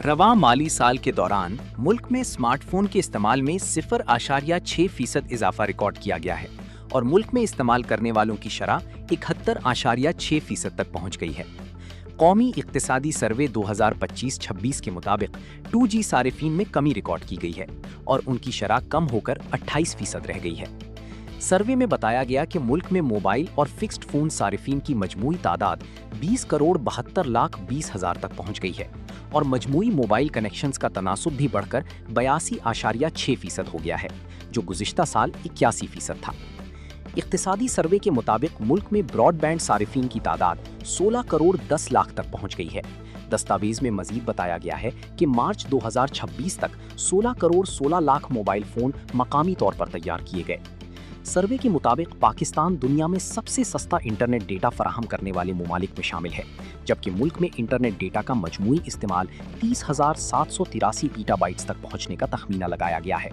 रवां माली साल के दौरान मुल्क में स्मार्टफोन के इस्तेमाल में 0.6% इजाफा रिकॉर्ड किया गया है और मुल्क में इस्तेमाल करने वालों की शरह 71.6% तक पहुंच गई है। कौमी इक्तिसादी सर्वे 2025-26 के मुताबिक 2G सारिफीन में कमी रिकॉर्ड की गई है और उनकी शरह कम होकर 28% रह गई है। सर्वे में बताया गया कि मुल्क में मोबाइल और फिक्स्ड फोन सारिफीन की मजमूई तादाद 20,72,20,000 तक पहुंच गई है और मजमूई मोबाइल कनेक्शंस का तनासुब भी बढ़कर 82.6% हो गया है, जो गुज़िश्ता साल 81% था। इक्तिसादी सर्वे के मुताबिक मुल्क में ब्रॉडबैंड सारिफीन की तादाद 16,10,00,000 तक पहुंच गई है। दस्तावेज में मजीद बताया गया है कि मार्च 2026 तक 16,16,00,000 मोबाइल फ़ोन मकामी तौर पर तैयार किए गए। सर्वे के मुताबिक पाकिस्तान दुनिया में सबसे सस्ता इंटरनेट डेटा फराहम करने वाले ममालिक में शामिल है, जबकि मुल्क में इंटरनेट डेटा का मजमूई इस्तेमाल 30,783 पीटाबाइट्स तक पहुंचने का तखमीना लगाया गया है।